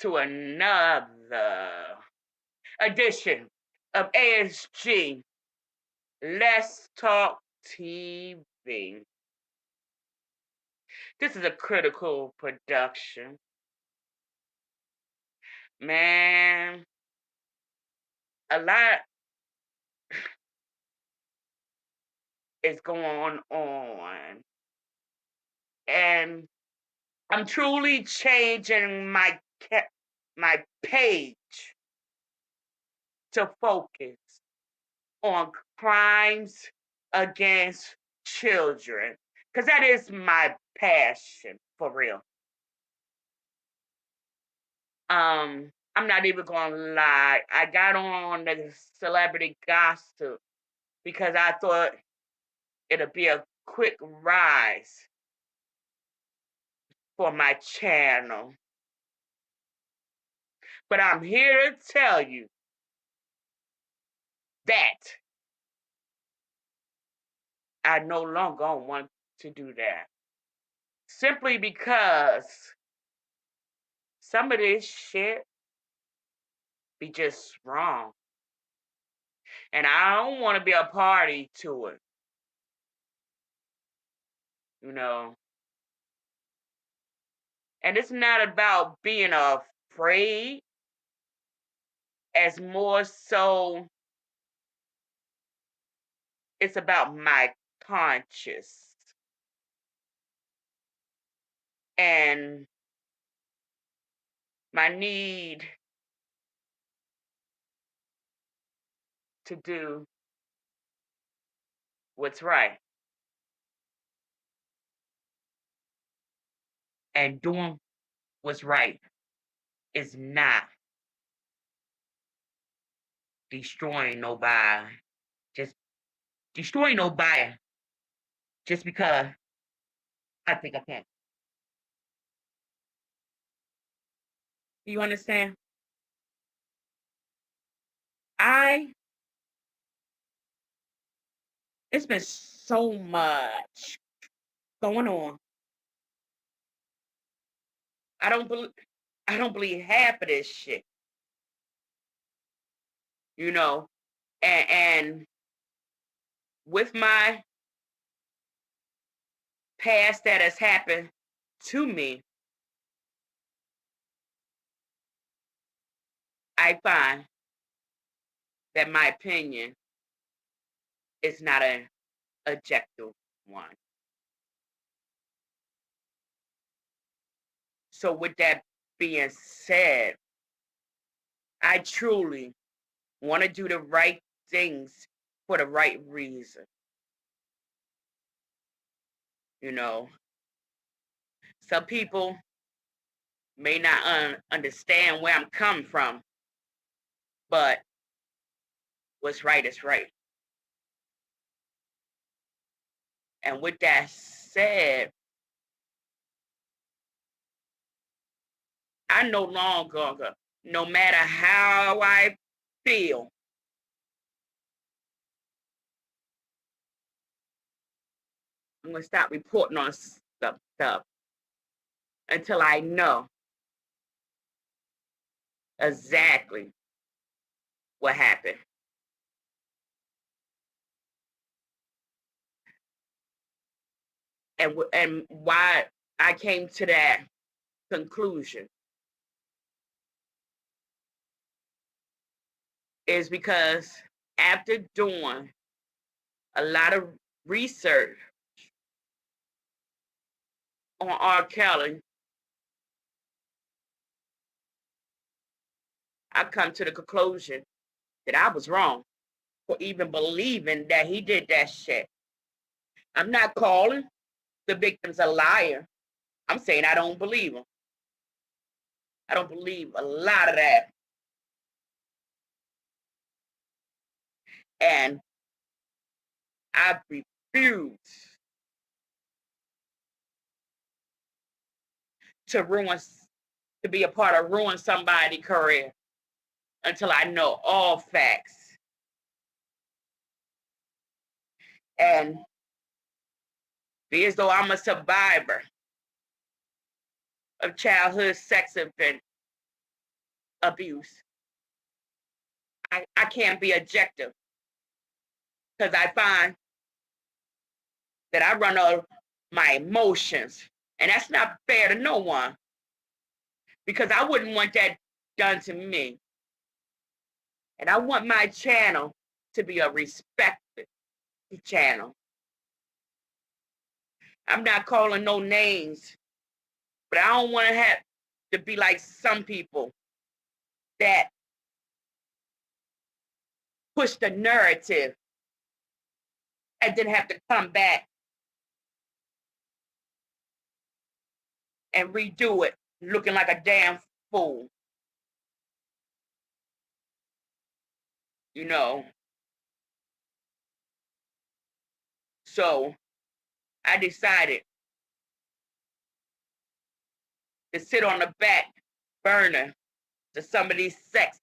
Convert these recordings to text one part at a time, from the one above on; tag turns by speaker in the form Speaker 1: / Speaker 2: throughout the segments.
Speaker 1: to another edition of A.S.G. Let's Talk TV. This is a critical production. Man, a lot is going on. And I'm truly changing my page to focus on crimes against children, because that is my passion for real. I'm not even gonna lie. I got on the celebrity gossip because I thought it'd be a quick rise for my channel. But I'm here to tell you that I no longer want to do that. Simply because some of this shit be just wrong. And I don't want to be a party to it, you know. And it's not about being afraid, as more so it's about my conscience and my need to do what's right. And doing what's right is not destroying nobody. Just destroying nobody just because I think I can. You understand? I It's been so much going on. I don't believe I don't believe half of this shit, you know. And with my past that has happened to me, I find that my opinion is not an objective one. So with that being said, I truly want to do the right things for the right reason. You know, some people may not understand where I'm coming from, but what's right is right. And with that said, I no longer, no matter how I feel, I'm gonna stop reporting on stuff until I know exactly what happened. And why I came to that conclusion is because after doing a lot of research on R. Kelly, I come to the conclusion that I was wrong for even believing that he did that shit. I'm not calling the victims a liar. I'm saying I don't believe them. I don't believe a lot of that. And I refuse to ruin, to be a part of ruin somebody's career until I know all facts. And be as though I'm a survivor of childhood sex offense. abuse. I can't be objective because I find that I run on my emotions. And that's not fair to no one because I wouldn't want that done to me. And I want my channel to be a respected channel. I'm not calling no names, but I don't want to have to be like some people that push the narrative and then have to come back and redo it looking like a damn fool. You know. So I decided to sit on the back burner to some of these sex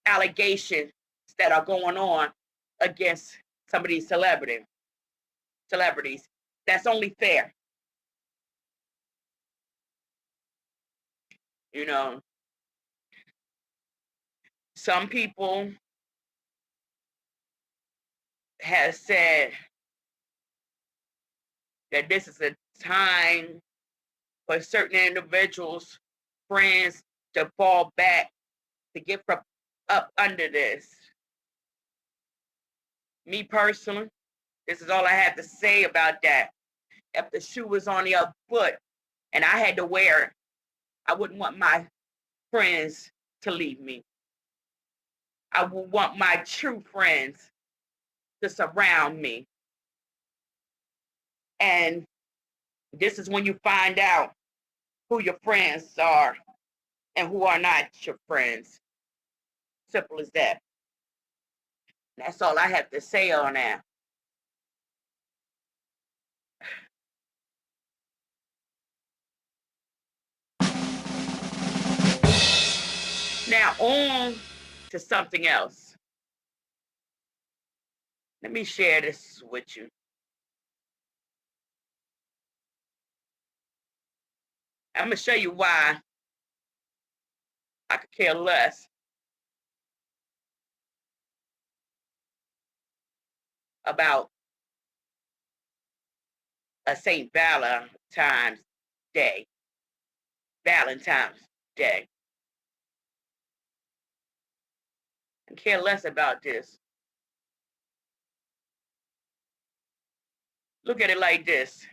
Speaker 1: allegations that are going on against some of these celebrities. That's only fair. You know, some people have said that this is a time for certain individuals, friends, to fall back, to get from up under this. Me personally, this is all I have to say about that. If the shoe was on the other foot and I had to wear it, I wouldn't want my friends to leave me. I would want my true friends to surround me. And this is when you find out who your friends are and who are not your friends. Simple as that. That's all I have to say on that. Now on to something else. Let me share this with you. I'm going to show you why I could care less about a St. Valentine's Day. Valentine's Day. I care less about this. Look at it like this.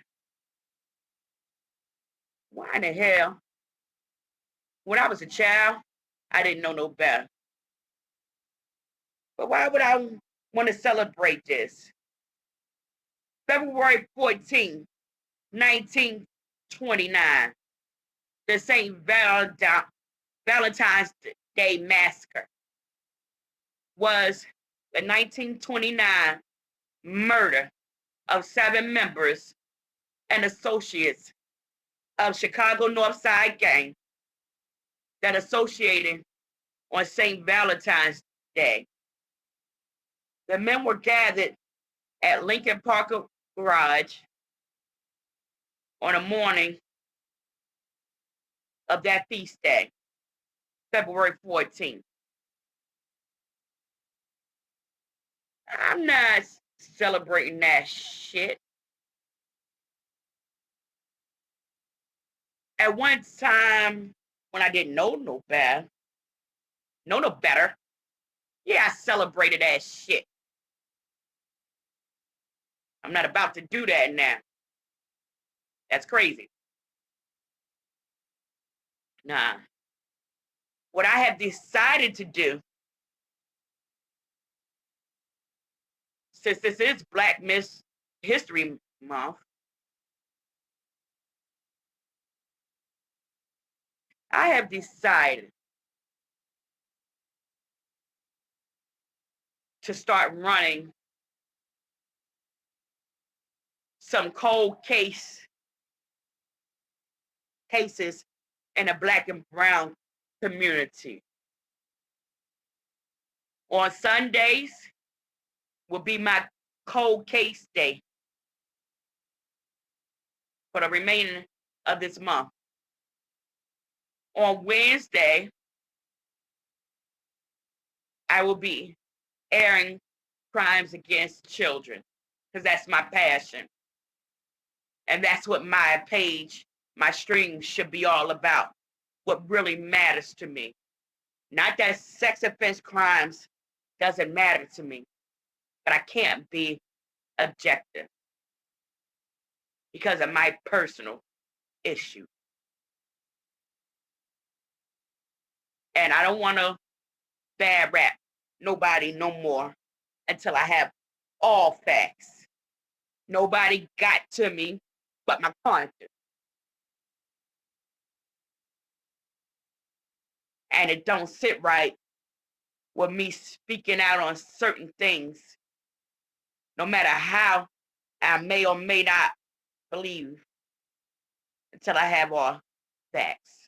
Speaker 1: Why in the hell? When I was a child, I didn't know no better. But why would I want to celebrate this? February 14th, 1929, the St. Valentine's Day Massacre was the 1929 murder of 7 members and associates of Chicago North Side Gang that associated on St. Valentine's Day. The men were gathered at Lincoln Park Garage on the morning of that feast day, February 14th. I'm not celebrating that shit. At one time, when I didn't know no better, yeah, I celebrated that shit. I'm not about to do that now. That's crazy. Nah. What I have decided to do, since this is Black History Month, I have decided to start running some cold cases in the Black and brown community. On Sundays will be my cold case day for the remaining of this month. On Wednesday I will be airing crimes against children because that's my passion. And that's what my page, my stream should be all about. What really matters to me. Not that sex offense crimes doesn't matter to me, but I can't be objective because of my personal issue. And I don't want to bad rap nobody no more until I have all facts. Nobody got to me but my conscience. And it don't sit right with me speaking out on certain things, no matter how I may or may not believe until I have all facts.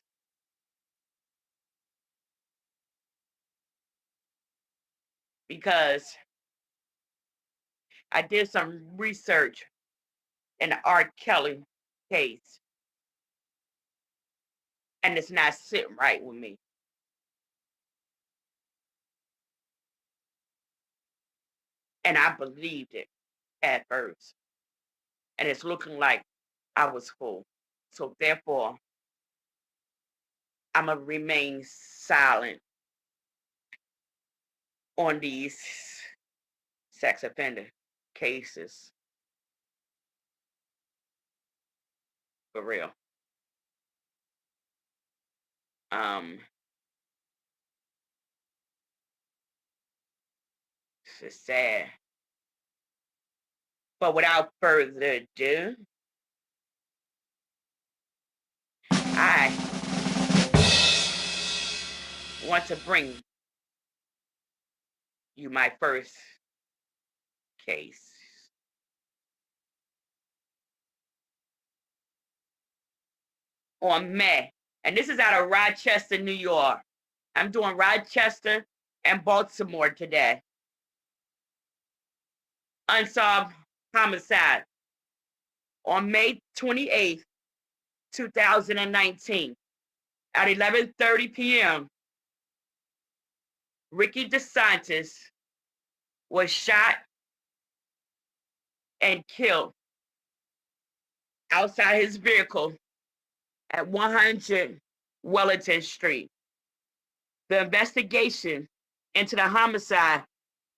Speaker 1: Because I did some research in the R. Kelly case, and it's not sitting right with me. And I believed it at first. And it's looking like I was fooled. So therefore, I'm going to remain silent on these sex offender cases. For real. Um, it's sad. But without further ado, I want to bring you my first case. On May, and this is out of Rochester, New York. I'm doing Rochester and Baltimore today. Unsolved homicide on May 28th, 2019 at 11:30 p.m. Ricky DeSantis was shot and killed outside his vehicle at 100 Wellington Street. The investigation into the homicide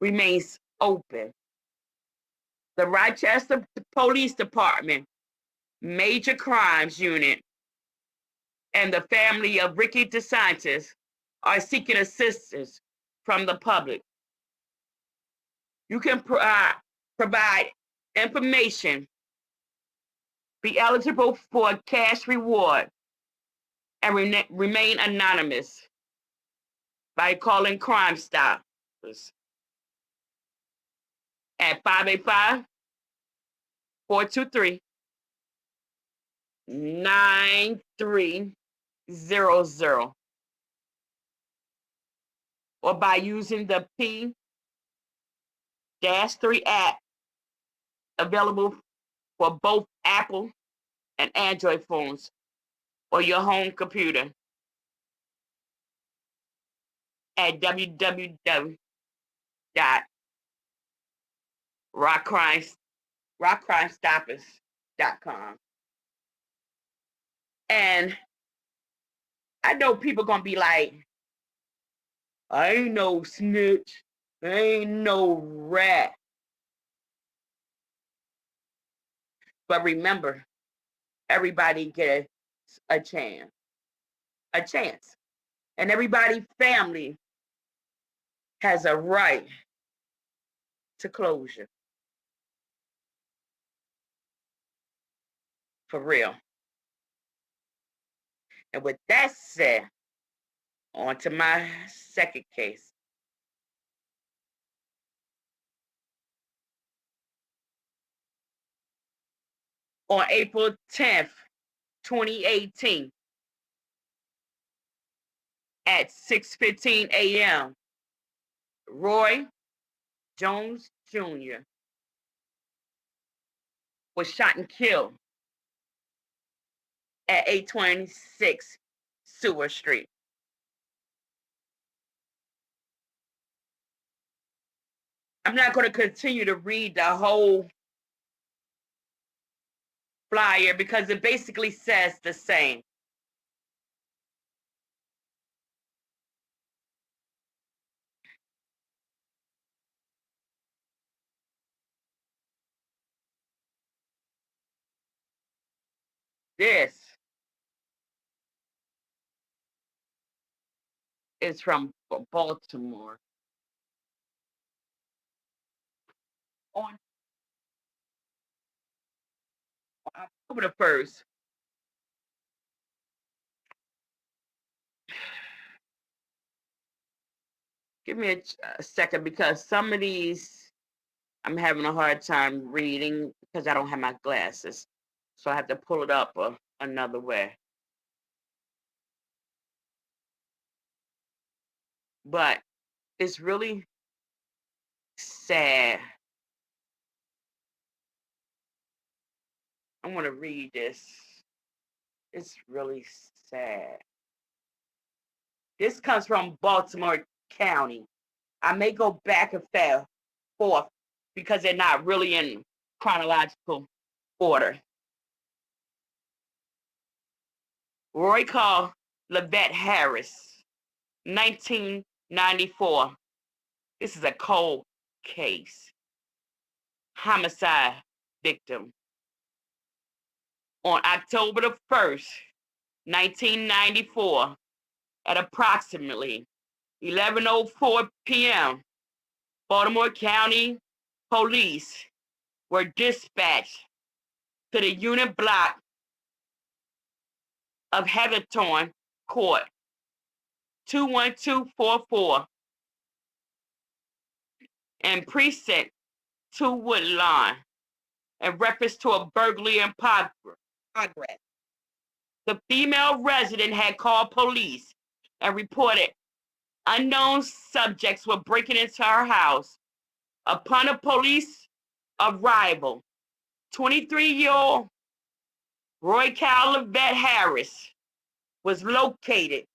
Speaker 1: remains open. The Rochester Police Department Major Crimes Unit and the family of Ricky DeSantis are seeking assistance from the public. You can provide information, be eligible for a cash reward, and remain anonymous by calling Crime Stoppers at 585-423-9300 or by using the P-3 app available for both Apple and Android phones or your home computer at www.rockcrimestoppers.com. And I know people gonna be like, I ain't no snitch, I ain't no rat. But remember, everybody get a chance. A chance. And everybody's family has a right to closure. For real. And with that said, on to my second case. On April 10th, 2018, at 6:15 a.m., Roy Jones Jr. was shot and killed at 826 Seward Street. I'm not going to continue to read the whole flyer because it basically says the same. This is from Baltimore. On October the 1st, give me a second because some of these I'm having a hard time reading because I don't have my glasses. So I have to pull it up another way. But it's really sad. I want to read this. It's really sad. This comes from Baltimore County. I may go back and forth because they're not really in chronological order. Roy called Levette Harris, 1994. This is a cold case. Homicide victim. On October the 1st, 1994, at approximately 11:04 p.m., Baltimore County Police were dispatched to the unit block of Heatherton Court, 21244, and Precinct 2 Woodlawn, in reference to a burglary in progress. The female resident had called police and reported unknown subjects were breaking into her house. Upon a police arrival, 23-year-old Roy Cal Levette Harris was located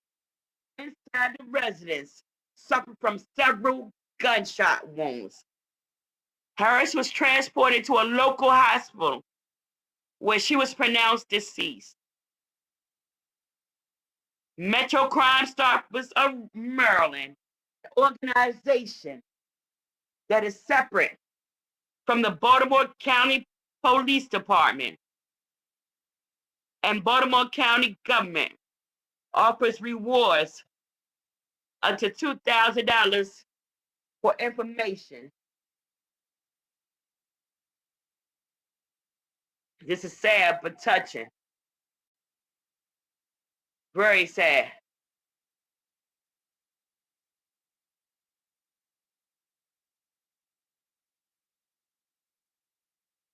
Speaker 1: inside the residence, suffered from several gunshot wounds. Harris was transported to a local hospital where she was pronounced deceased. Metro Crime Stoppers of Maryland, an organization that is separate from the Baltimore County Police Department and Baltimore County government, offers rewards up to $2,000 for information. This is sad but touching. Very sad.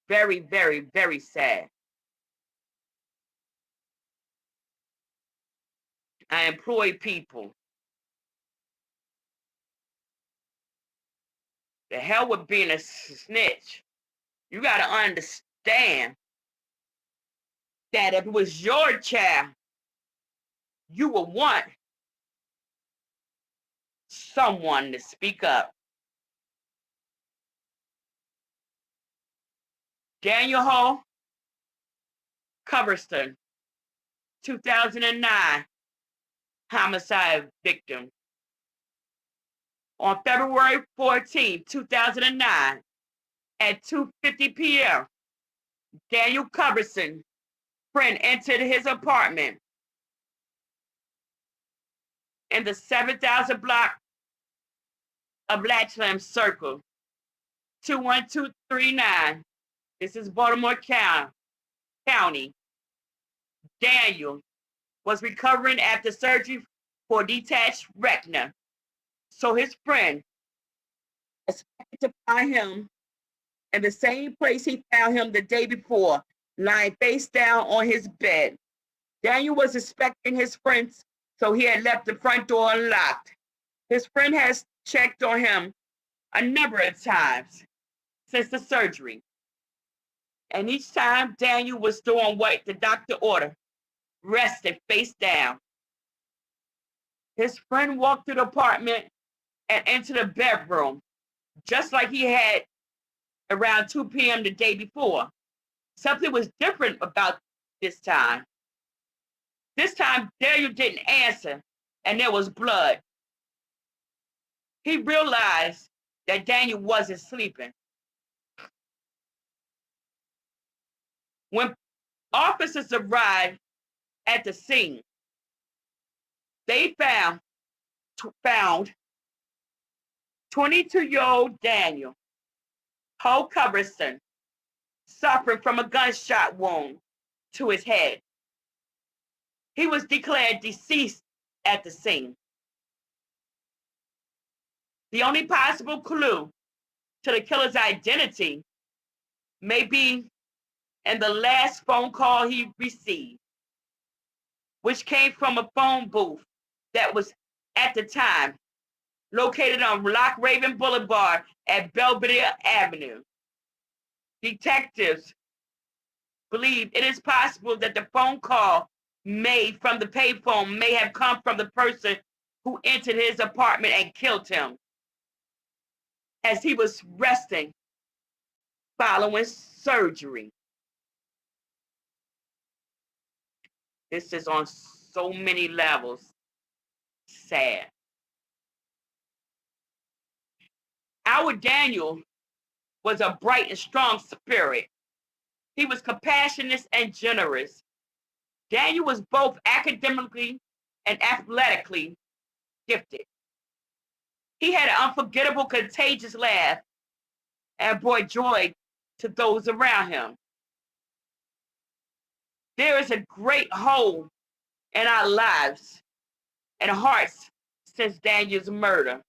Speaker 1: Very, very, very sad. I employ people. The hell with being a snitch. You got to understand that if it was your child, you would want someone to speak up. Daniel Hall, Coverston, 2009, homicide victim. On February 14, 2009, at 2:50 p.m., Daniel Coverston friend entered his apartment in the 7,000 block of Latchlam Circle, 21239. This is Baltimore County. Daniel was recovering after surgery for detached retina. So his friend expected to find him in the same place he found him the day before, lying face down on his bed. Daniel was expecting his friends, so he had left the front door unlocked. His friend has checked on him a number of times since the surgery. And each time Daniel was doing what the doctor ordered, rested face down. His friend walked through the apartment and entered the bedroom just like he had around 2 p.m. the day before. Something was different about this time. This time, Daniel didn't answer, and there was blood. He realized that Daniel wasn't sleeping. When officers arrived at the scene, they found 22-year-old Daniel Culbertson suffering from a gunshot wound to his head. He was declared deceased at the scene. The only possible clue to the killer's identity may be in the last phone call he received, which came from a phone booth that was at the time located on Loch Raven Boulevard at Belvedere Avenue. Detectives believe it is possible that the phone call made from the payphone may have come from the person who entered his apartment and killed him as he was resting following surgery. This is on so many levels sad. Our Daniel was a bright and strong spirit. He was compassionate and generous. Daniel was both academically and athletically gifted. He had an unforgettable, contagious laugh and brought joy to those around him. There is a great hole in our lives and hearts since Daniel's murder.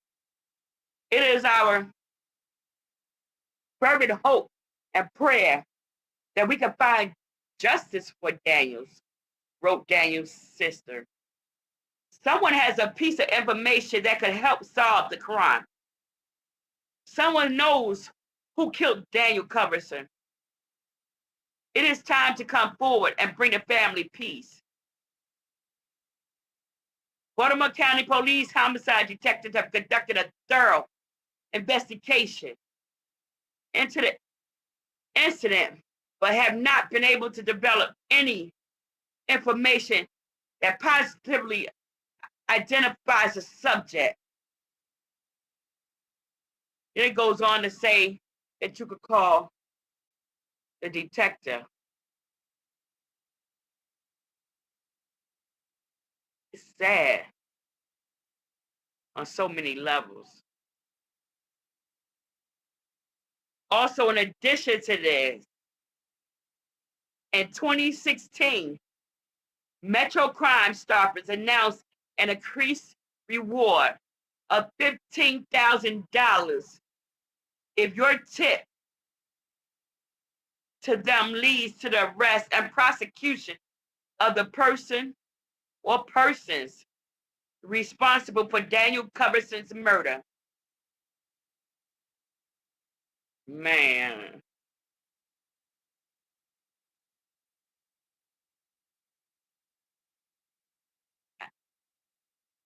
Speaker 1: It is our fervent hope and prayer that we can find justice for Daniels, wrote Daniel's sister. Someone has a piece of information that could help solve the crime. Someone knows who killed Daniel Culbertson. It is time to come forward and bring the family peace. Baltimore County Police homicide detectives have conducted a thorough investigation into the incident, but have not been able to develop any information that positively identifies the subject. Then it goes on to say that you could call the detective. It's sad on so many levels. Also, in addition to this, in 2016, Metro Crime Stoppers announced an increased reward of $15,000 if your tip to them leads to the arrest and prosecution of the person or persons responsible for Daniel Culbertson's murder. Man.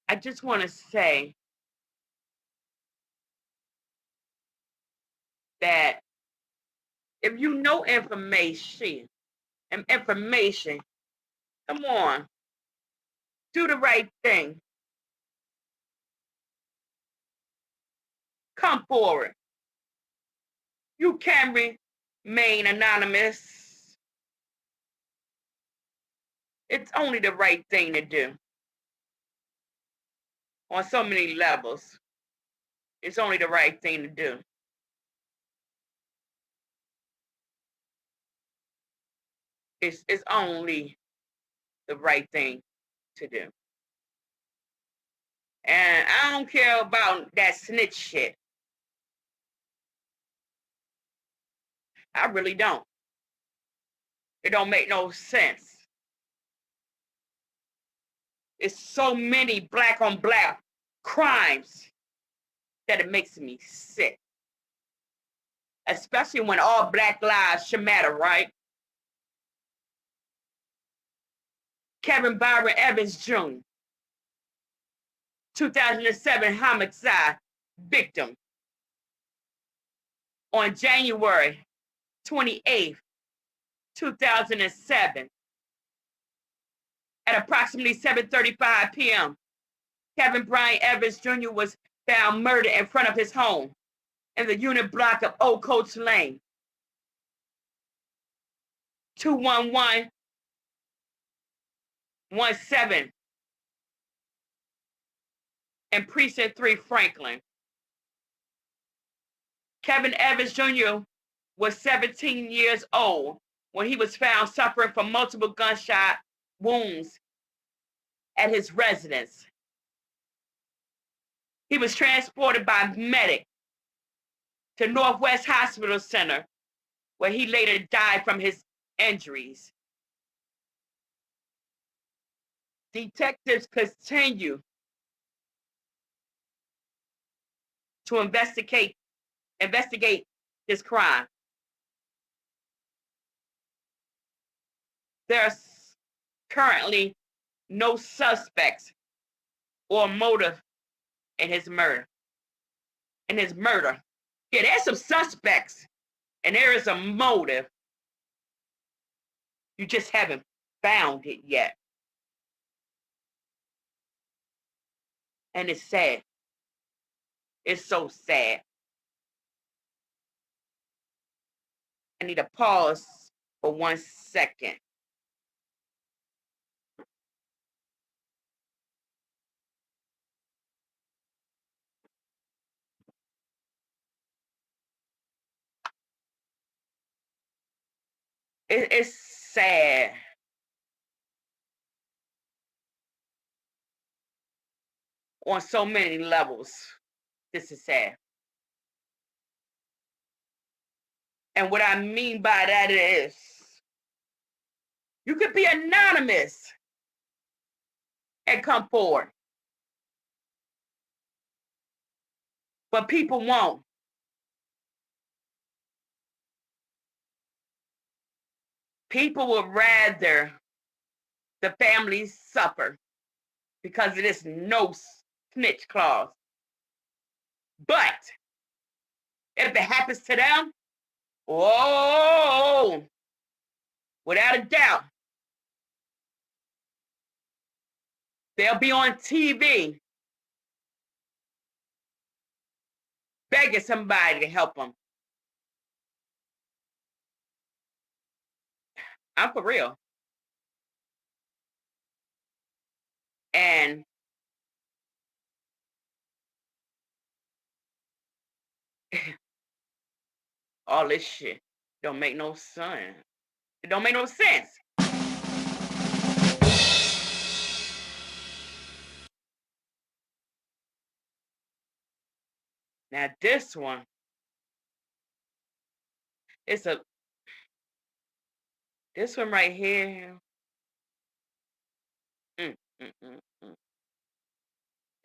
Speaker 1: I just want to say that if you know information, come on, do the right thing. Come forward. You can remain anonymous. It's only the right thing to do on so many levels. It's only the right thing to do. It's only the right thing to do. And I don't care about that snitch shit. I really don't. It don't make no sense. It's so many black on black crimes that it makes me sick. Especially when all black lives should matter, right? Kevin Byron Evans Jr., 2007 homicide victim. On January 28th, 2007, at approximately 7:35 p.m., Kevin Brian Evans Jr. was found murdered in front of his home in the unit block of Old Coach Lane, 21117 in Precinct 3, Franklin. Kevin Evans Jr. was 17 years old when he was found suffering from multiple gunshot wounds at his residence. He was transported by medic to Northwest Hospital Center, where he later died from his injuries. Detectives continue to investigate this crime. There's currently no suspects or motive in his murder. Yeah, there's some suspects and there is a motive. You just haven't found it yet. And it's sad. It's so sad. I need to pause for 1 second. It's sad. On so many levels. This is sad. And what I mean by that is, you could be anonymous and come forward. But people won't. People would rather the family suffer because it is no snitch clause. But if it happens to them, oh, without a doubt, they'll be on TV begging somebody to help them. I'm for real. And all this shit don't make no sense. It don't make no sense. Now this one, it's a this one right here. Mm, mm, mm, mm.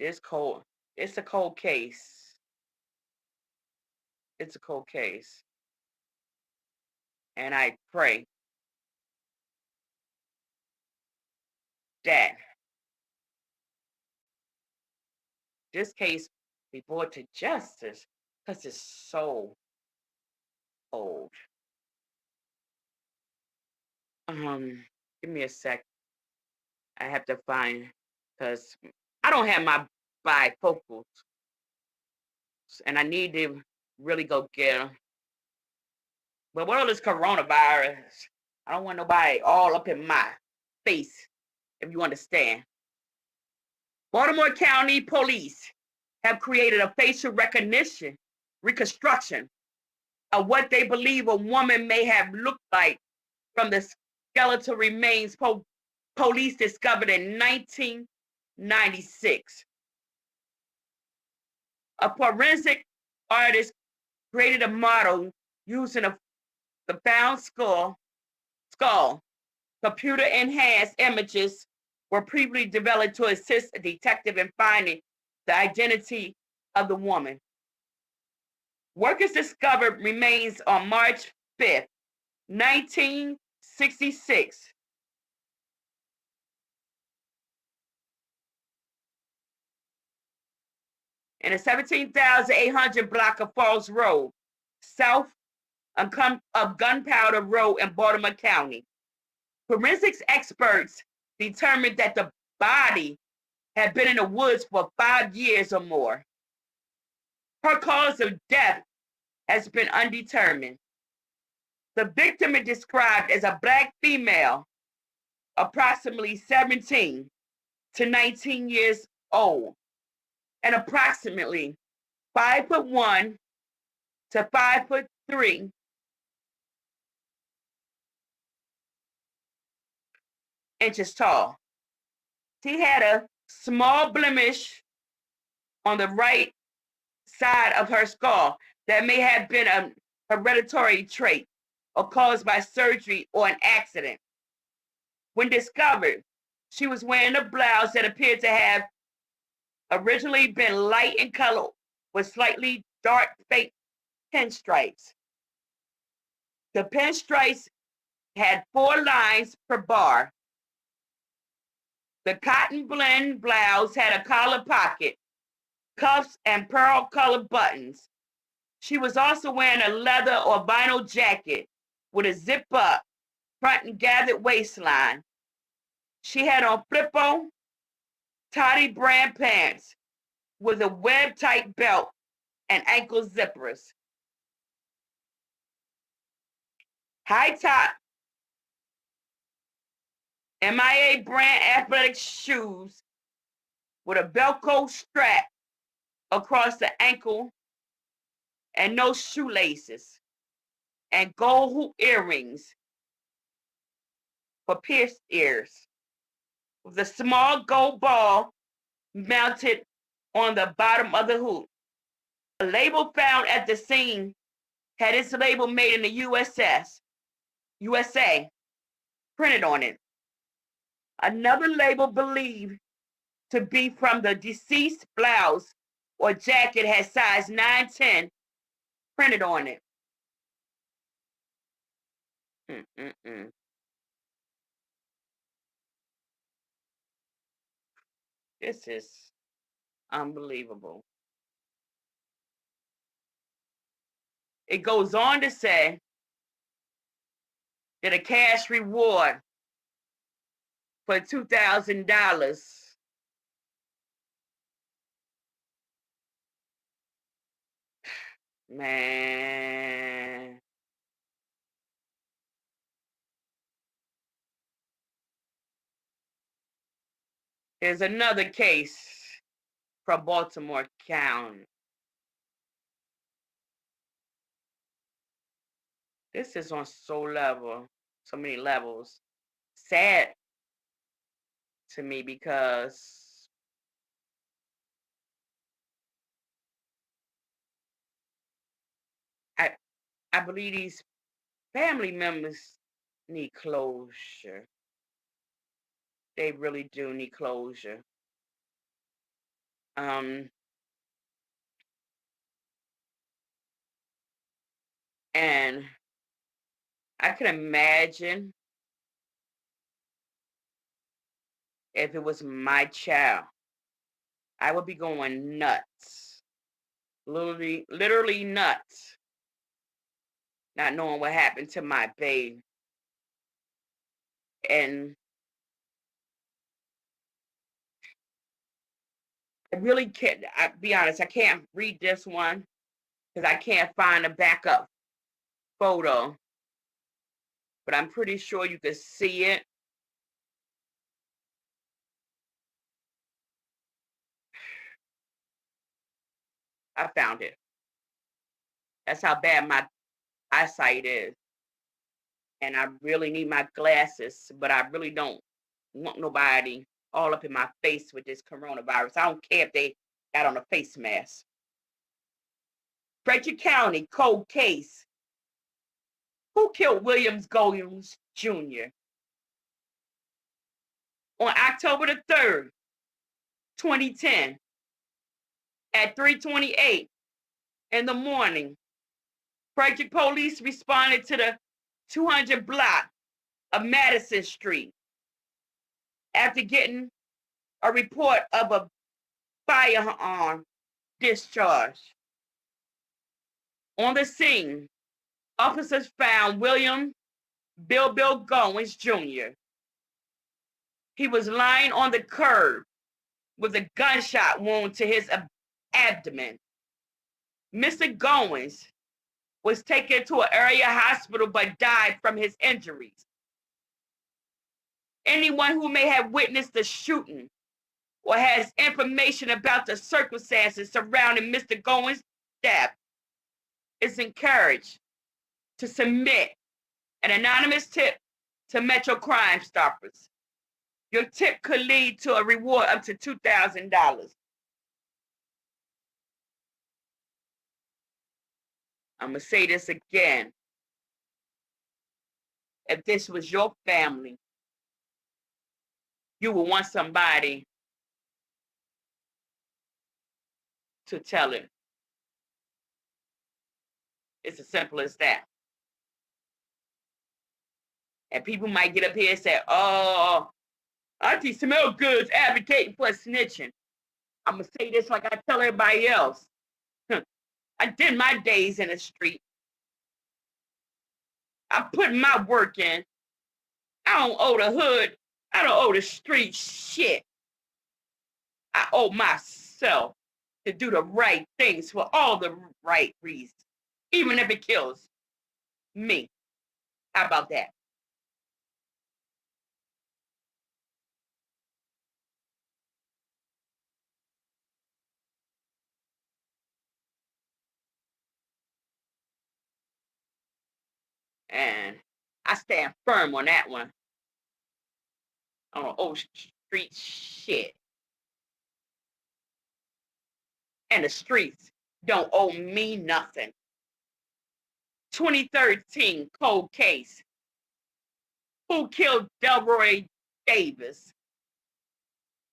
Speaker 1: This cold. It's a cold case. It's a cold case. And I pray that this case be brought to justice because it's so old. Give me a sec. I have to find because I don't have my bifocals, and I need to really go get them. But what all this coronavirus? I don't want nobody all up in my face, if you understand. Baltimore County Police have created a facial recognition reconstruction of what they believe a woman may have looked like from the skeletal remains police discovered in 1996. A forensic artist created a model using the found skull. Computer-enhanced images were previously developed to assist a detective in finding the identity of the woman. Workers discovered remains on March 5th, 1966. In a 17,800 block of Falls Road, south of Gunpowder Road in Baltimore County. Forensics experts determined that the body had been in the woods for 5 years or more. Her cause of death has been undetermined. The victim is described as a black female, approximately 17 to 19 years old, and approximately 5'1" to 5'3" inches tall. She had a small blemish on the right side of her skull that may have been a hereditary trait or caused by surgery or an accident. When discovered, she was wearing a blouse that appeared to have originally been light in color with slightly dark fake pinstripes. The pinstripes had 4 lines per bar. The cotton blend blouse had a collar pocket, cuffs, and pearl-colored buttons. She was also wearing a leather or vinyl jacket with a zip-up front and gathered waistline. She had on flip-on, toddy brand pants with a web-tight belt and ankle zippers. High-top MIA brand athletic shoes with a Velcro strap across the ankle and no shoelaces, and gold hoop earrings for pierced ears, with a small gold ball mounted on the bottom of the hoop. A label found at the scene had its label made in the USA printed on it. Another label believed to be from the deceased blouse or jacket had size 910 printed on it. Mm-mm-mm. This is unbelievable. It goes on to say that a cash reward for $2,000. Man, here's another case from Baltimore County. This is on so many levels. Sad to me because I I believe these family members need closure. They really do need closure. Um, and I can imagine if it was my child, I would be going nuts, literally nuts, not knowing what happened to my baby. And I really can't. I be honest, I can't read this one because I can't find a backup photo, but I'm pretty sure you can see it. I found it. That's how bad my eyesight is. And I really need my glasses, but I really don't want nobody all up in my face with this coronavirus. I don't care if they got on a face mask. Frederick County cold case. Who killed Williams Goins Jr.? On October the 3rd, 2010, at 3:28 in the morning, Frederick police responded to the 200 block of Madison Street after getting a report of a firearm discharge. On the scene, officers found William Bill Goins Jr. He was lying on the curb with a gunshot wound to his abdomen. Mr. Goins was taken to an area hospital but died from his injuries. Anyone who may have witnessed the shooting or has information about the circumstances surrounding Mr. Goins' death is encouraged to submit an anonymous tip to Metro Crime Stoppers. Your tip could lead to a reward up to $2,000. I'm going to say this again. If this was your family, you would want somebody to tell it. It's as simple as that. And people might get up here and say, oh, Auntie Smell Good's advocating for snitching. I'm going to say this like I tell everybody else. I did my days in the street. I put my work in. I don't owe the hood. I don't owe the street shit. I owe myself to do the right things for all the right reasons, even if it kills me. How about that? And I stand firm on that one. I don't owe street shit. And the streets don't owe me nothing. 2013 cold case. Who killed Delroy Davis?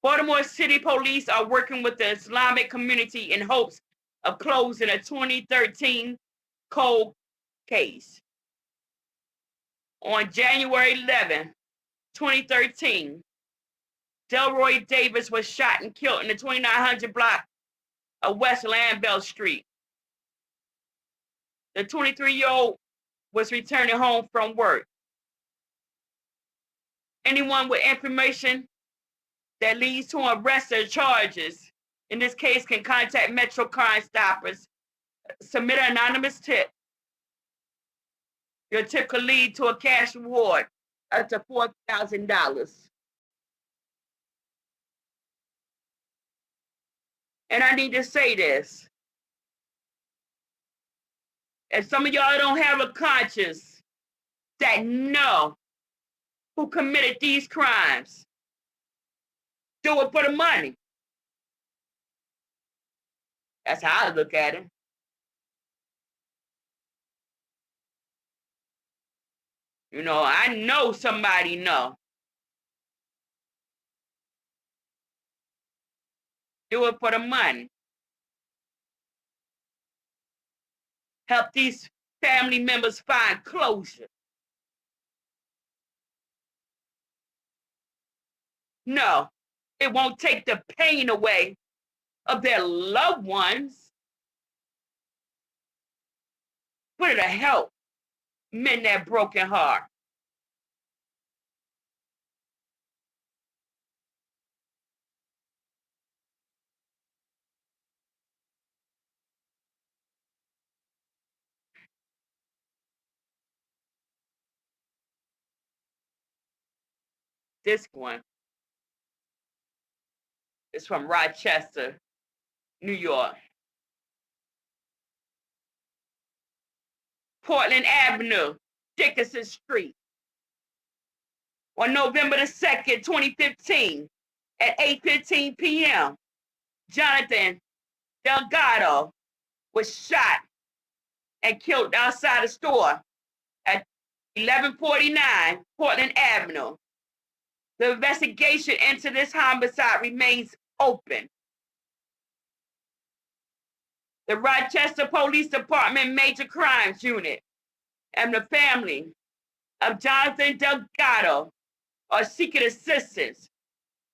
Speaker 1: Baltimore City Police are working with the Islamic community in hopes of closing a 2013 cold case. On January 11, 2013, Delroy Davis was shot and killed in the 2900 block of West Lambell Street. The 23-year-old was returning home from work. Anyone with information that leads to arrest or charges in this case can contact Metro Crime Stoppers. Submit an anonymous tip. Your tip could lead to a cash reward up to $4,000. And I need to say this. If some of y'all don't have a conscience that know who committed these crimes, do it for the money. That's how I look at it. You know, I know somebody know. Do it for the money. Help these family members find closure. No, it won't take the pain away of their loved ones, but it'll help mend that broken heart. This one is from Rochester, New York. Portland Avenue, Dickinson Street. On November the 2nd, 2015, at 8:15 p.m., Jonathan Delgado was shot and killed outside a store at 1149 Portland Avenue. The investigation into this homicide remains open. The Rochester Police Department Major Crimes Unit and the family of Jonathan Delgado are seeking assistance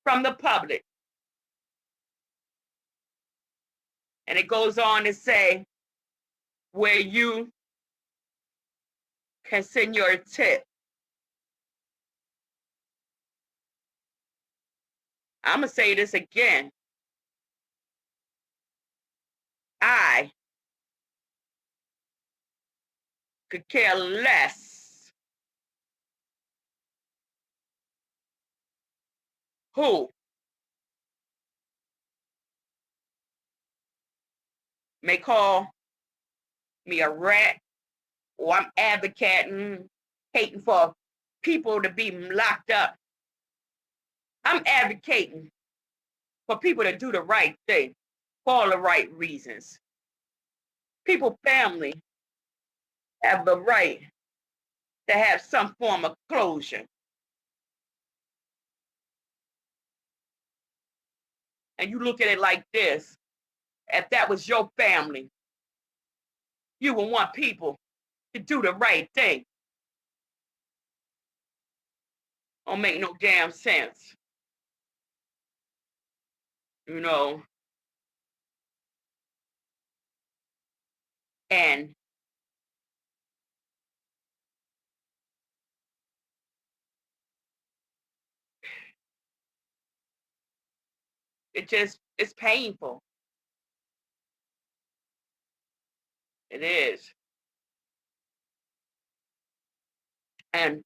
Speaker 1: from the public. And it goes on to say, where you can send your tip. I'm going to say this again. I could care less who may call me a rat, or I'm advocating, hating for people to be locked up. I'm advocating for people to do the right thing for all the right reasons. People, family have the right to have some form of closure. And you look at it like this: if that was your family, you would want people to do the right thing. Don't make no damn sense. You know, and it's painful. It is. And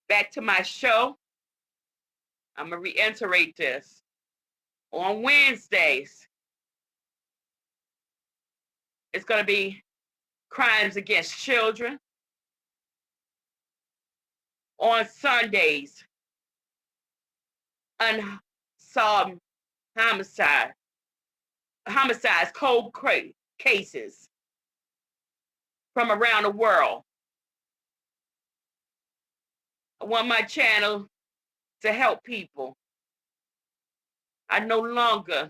Speaker 1: back to my show, I'm gonna reiterate this. On Wednesdays, it's gonna be crimes against children. On Sundays, unsolved homicide, homicides, cold cases from around the world. I want my channel to help people. I no longer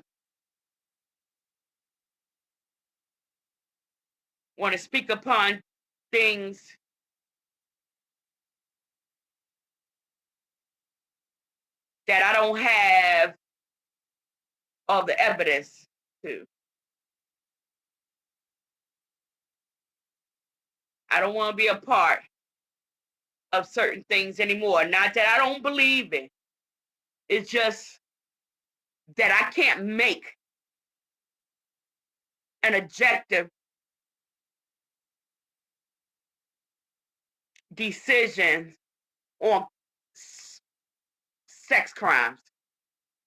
Speaker 1: want to speak upon things that I don't have all the evidence to. I don't want to be a part of certain things anymore. Not that I don't believe it. It's just that I can't make an objective decision on sex crimes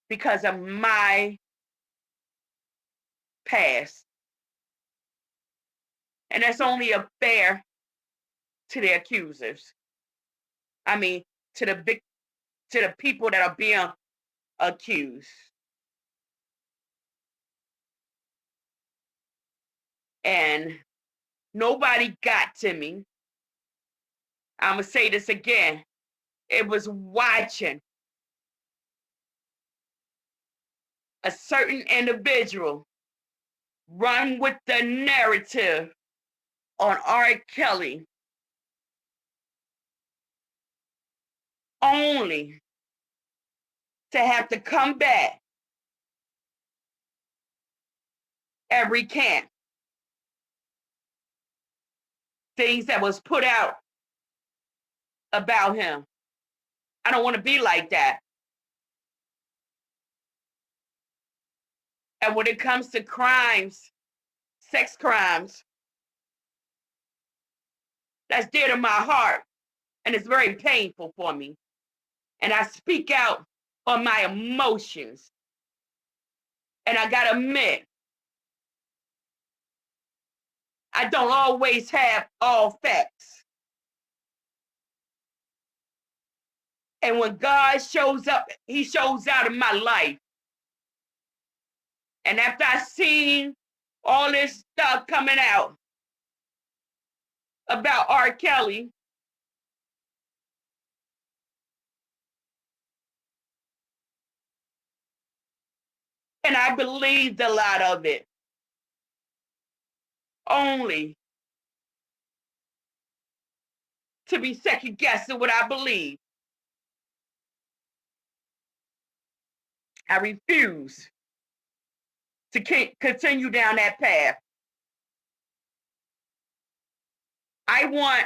Speaker 1: because of my past. And that's only fair to the accusers. I mean, to the people that are being accused. And nobody got to me. I'm going to say this again. It was watching a certain individual run with the narrative on R. Kelly only to have to come back and recant things that was put out about him. I don't want to be like that. And when it comes to crimes, sex crimes, that's dear to my heart, and it's very painful for me. And I speak out on my emotions. And I gotta admit, I don't always have all facts. And when God shows up, he shows out in my life. And after I seen all this stuff coming out about R. Kelly, and I believed a lot of it, only to be second guessing what I believe. I refuse to continue down that path. I want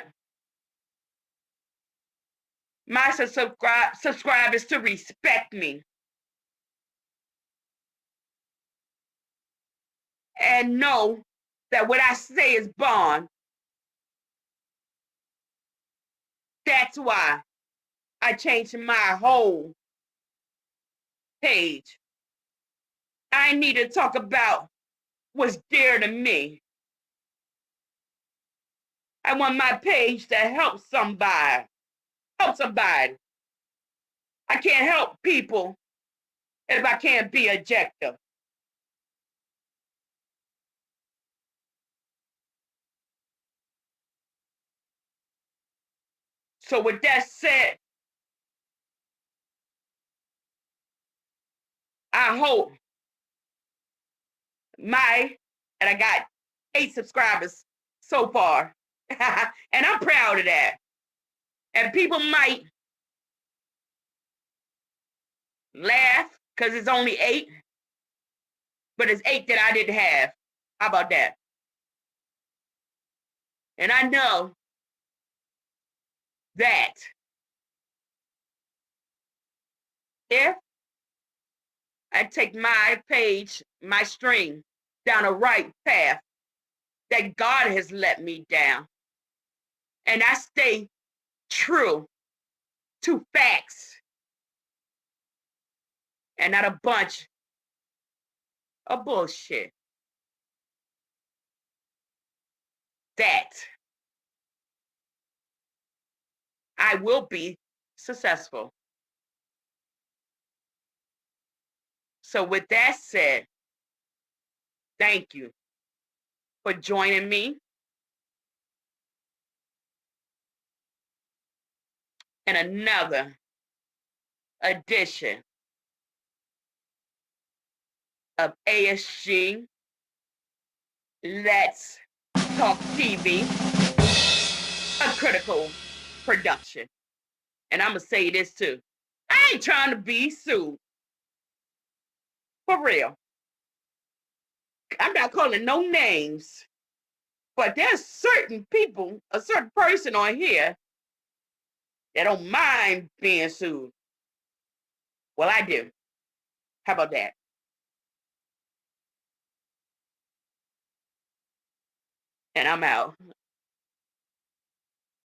Speaker 1: my subscribers to respect me and know that what I say is bond. That's why I changed my whole page. I need to talk about what's dear to me. I want my page to help somebody. Help somebody. I can't help people if I can't be objective. So with that said, I hope and I got 8 subscribers so far. And I'm proud of that. And people might laugh because it's only 8, but it's 8 that I didn't have. How about that? And I know that if I take my page, my stream down a right path that God has let me down, and I stay true to facts and not a bunch of bullshit, that I will be successful. So with that said, thank you for joining me in another edition of A.S.G. Let's Talk TV, a critical production. And I'm going to say this too. I ain't trying to be sued. For real. I'm not calling no names. But there's certain people, a certain person on here that don't mind being sued. Well, I do. How about that? And I'm out.